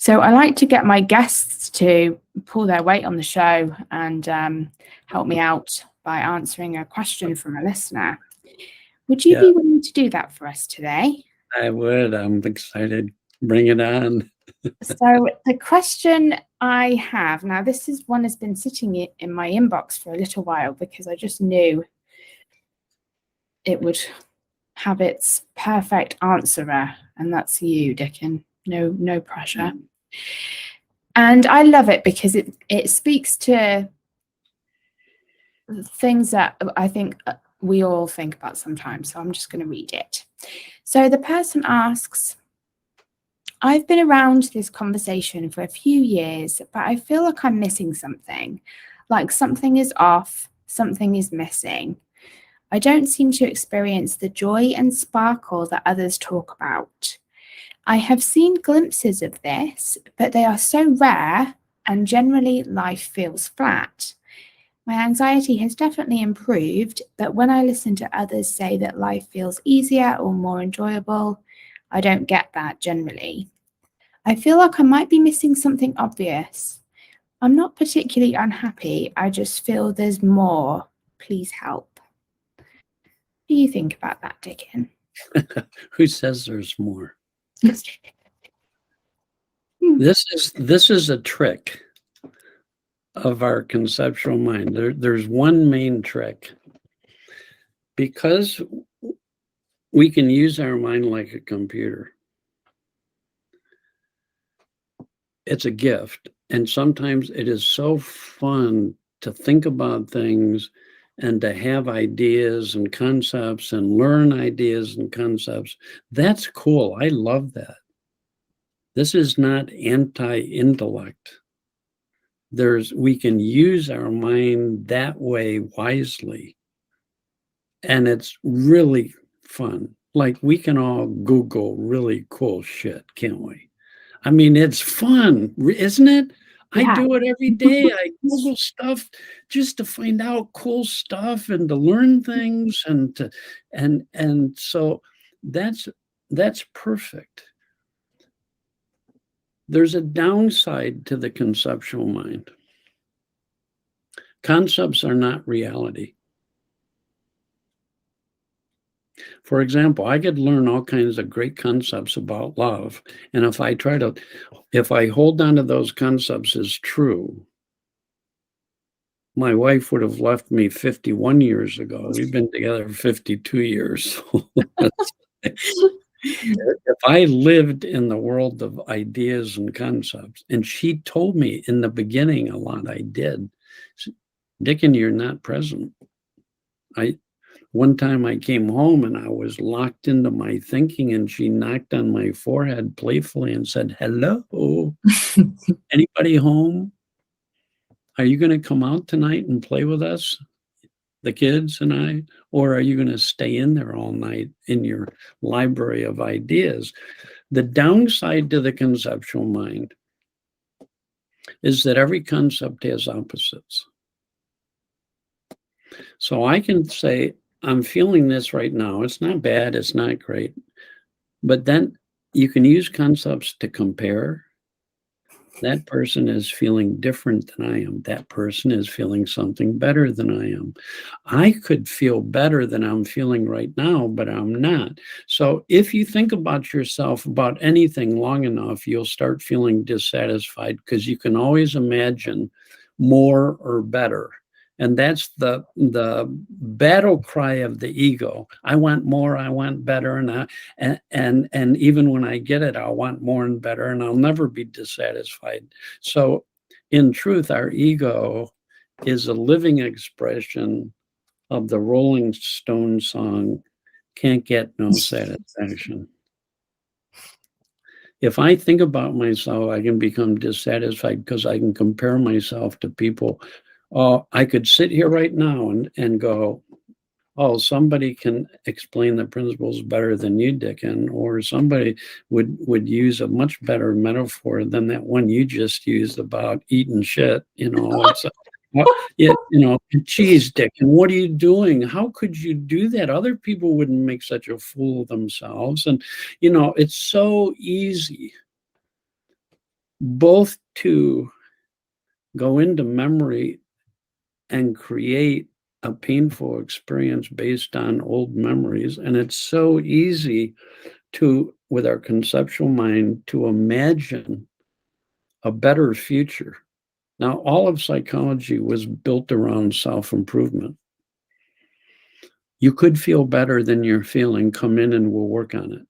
So I like to get my guests to pull their weight on the show and help me out by answering a question from a listener. Would you be willing to do that for us today? I would. I'm excited. Bring it on. So the question I have now, this is one that's been sitting in my inbox for a little while because I just knew it would have its perfect answerer, and that's you, Dicken. No pressure. And I love it because it speaks to things that I think we all think about sometimes. So I'm just going to read it. So the person asks, I've been around this conversation for a few years, but I feel like I'm missing something, like something is off, something is missing. I don't seem to experience the joy and sparkle that others talk about. I have seen glimpses of this, but they are so rare and generally life feels flat. My anxiety has definitely improved, but when I listen to others say that life feels easier or more enjoyable, I don't get that generally. I feel like I might be missing something obvious. I'm not particularly unhappy, I just feel there's more. Please help. What do you think about that, Dicken? Who says there's more? This is a trick of our conceptual mind. There's one main trick. Because we can use our mind like a computer. It's a gift. And sometimes it is so fun to think about things and to have ideas and concepts and learn ideas and concepts. That's cool. I love that. This is not anti-intellect. We can use our mind that way wisely. And it's really fun. Like we can all Google really cool shit, can't we? I mean, it's fun, isn't it? Yeah. I do it every day. I Google stuff just to find out cool stuff and to learn things and so that's perfect. There's a downside to the conceptual mind. Concepts are not reality. For example, I could learn all kinds of great concepts about love. And if I hold on to those concepts as true, my wife would have left me 51 years ago. We've been together 52 years. If I lived in the world of ideas and concepts, and she told me in the beginning a lot I did, Dicken, you're not present. One time I came home and I was locked into my thinking and she knocked on my forehead playfully and said, hello, anybody home? Are you going to come out tonight and play with us, the kids and I? Or are you going to stay in there all night in your library of ideas? The downside to the conceptual mind is that every concept has opposites. So I can say, I'm feeling this right now. It's not bad. It's not great. But then you can use concepts to compare. That person is feeling different than I am. That person is feeling something better than I am. I could feel better than I'm feeling right now, but I'm not. So if you think about yourself, about anything long enough, you'll start feeling dissatisfied because you can always imagine more or better. And that's the battle cry of the ego. I want more, I want better, and even when I get it, I want more and better, and I'll never be dissatisfied. So in truth, our ego is a living expression of the Rolling Stones song, Can't Get No Satisfaction. If I think about myself, I can become dissatisfied because I can compare myself to people. I could sit here right now and go, oh, somebody can explain the principles better than you, Dicken, or somebody would use a much better metaphor than that one you just used about eating shit. Geez, Dicken, what are you doing? How could you do that? Other people wouldn't make such a fool of themselves. And, it's so easy both to go into memory and create a painful experience based on old memories. And it's so easy to, with our conceptual mind, to imagine a better future. Now, all of psychology was built around self-improvement. You could feel better than you're feeling, come in and we'll work on it.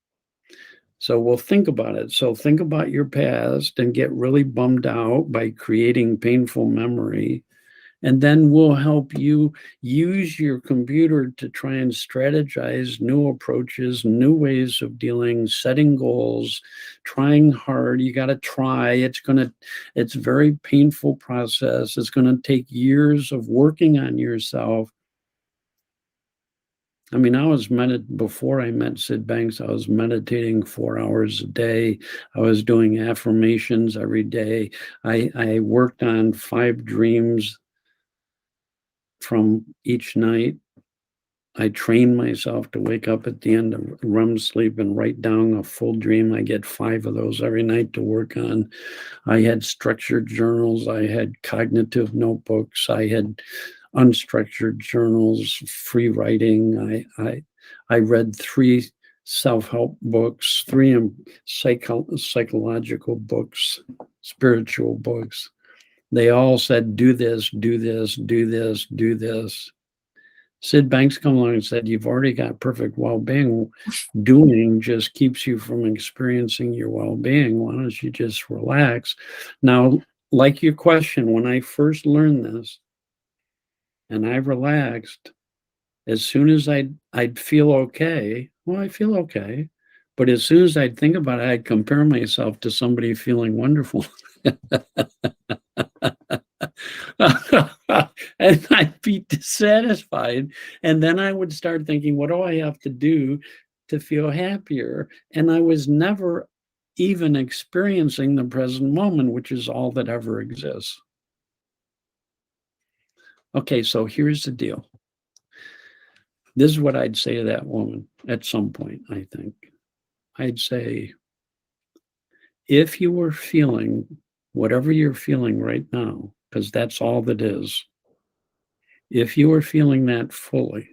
So we'll think about it. So think about your past and get really bummed out by creating painful memory. And then we'll help you use your computer to try and strategize new approaches, new ways of dealing, setting goals, trying hard. You got to try. It's a very painful process. It's going to take years of working on yourself. I mean, before I met Sid Banks, I was meditating 4 hours a day. I was doing affirmations every day. I worked on 5 dreams from each night. I trained myself to wake up at the end of REM sleep and write down a full dream. I get 5 of those every night to work on. I had structured journals. I had cognitive notebooks. I had unstructured journals, free writing. I read 3 self-help books, 3 psychological books, spiritual books. They all said, do this, do this, do this, do this. Sid Banks come along and said, you've already got perfect well-being. Doing just keeps you from experiencing your well-being. Why don't you just relax? Now, like your question, when I first learned this and I relaxed, as soon as I'd feel okay, well, I feel okay. But as soon as I'd think about it, I'd compare myself to somebody feeling wonderful. And I'd be dissatisfied. And then I would start thinking, what do I have to do to feel happier? And I was never even experiencing the present moment, which is all that ever exists. Okay, so here's the deal. This is what I'd say to that woman at some point, I think. I'd say, if you were feeling whatever you're feeling right now, because that's all that is, if you were feeling that fully,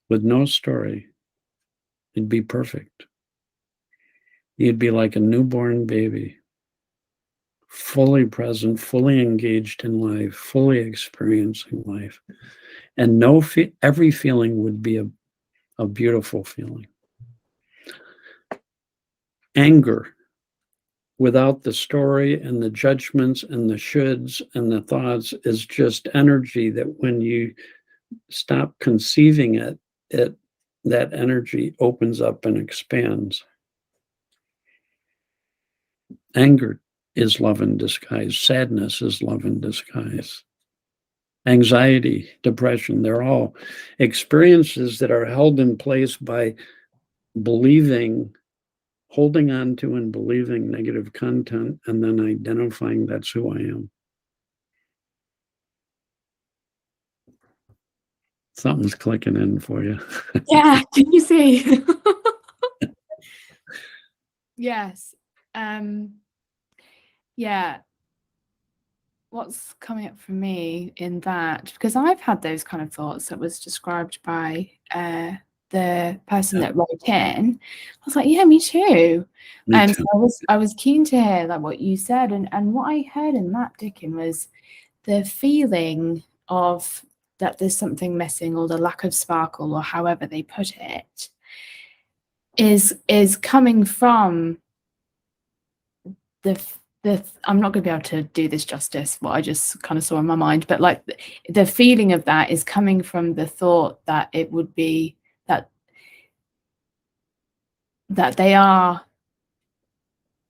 with no story, it'd be perfect. You'd be like a newborn baby, fully present, fully engaged in life, fully experiencing life. And every feeling would be a beautiful feeling. Anger, without the story and the judgments and the shoulds and the thoughts, is just energy that when you stop conceiving it, that energy opens up and expands. Anger is love in disguise. Sadness is love in disguise. Anxiety, depression, they're all experiences that are held in place by holding on to and believing negative content, and then identifying that's who I am. Something's clicking in for you. Yeah, can you see? Yes. Yeah. What's coming up for me in that, because I've had those kind of thoughts that was described by the person that wrote in. I was like, yeah, me too. And so I was keen to hear like what you said, and what I heard in that, Dicken, was the feeling of that there's something missing, or the lack of sparkle, or however they put it, is coming from the I'm not going to be able to do this justice, what I just kind of saw in my mind, but like the feeling of that is coming from the thought that it would be that they are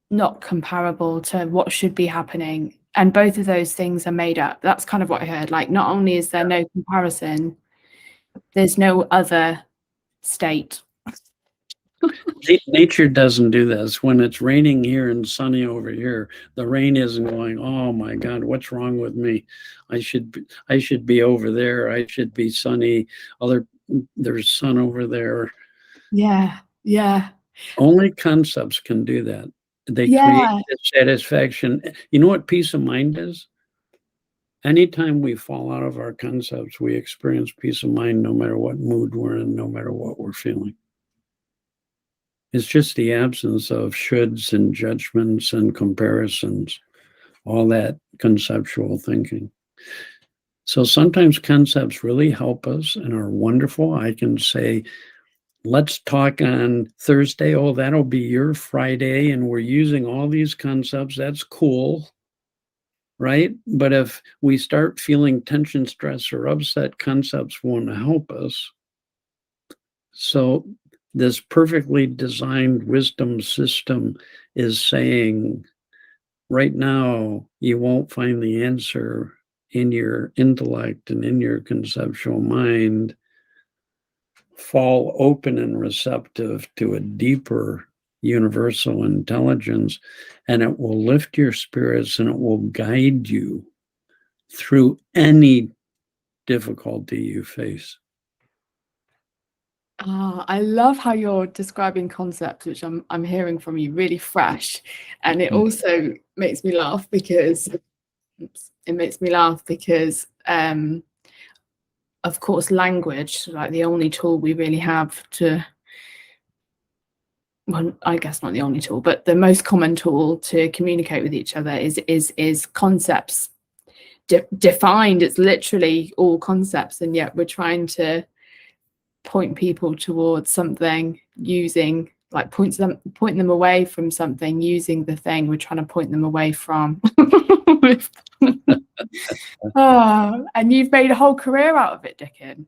not comparable to what should be happening, and both of those things are made up. That's kind of what I heard. Like, not only is there no comparison, there's no other state. Nature doesn't do this. When it's raining here and sunny over here, the rain isn't going, oh my God, what's wrong with me? I should be over there. I should be sunny. There's sun over there. Yeah. Only concepts can do that. They create Yeah. dissatisfaction. You know what peace of mind is? Anytime we fall out of our concepts, we experience peace of mind no matter what mood we're in, no matter what we're feeling. It's just the absence of shoulds and judgments and comparisons, all that conceptual thinking. So sometimes concepts really help us and are wonderful. I can say, let's talk on Thursday. Oh, that'll be your Friday. And we're using all these concepts. That's cool. Right? But if we start feeling tension, stress, or upset, concepts won't help us. So this perfectly designed wisdom system is saying, right now, you won't find the answer in your intellect and in your conceptual mind. Fall open and receptive to a deeper universal intelligence, and it will lift your spirits and it will guide you through any difficulty you face. I love how you're describing concepts, which I'm hearing from you, really fresh, and it also makes me laugh because of course, language, like the only tool we really have to, well, I guess not the only tool, but the most common tool to communicate with each other is concepts defined. It's literally all concepts, and yet we're trying to point people towards something using, like, point them away from something using the thing we're trying to point them away from. And you've made a whole career out of it, Dicken.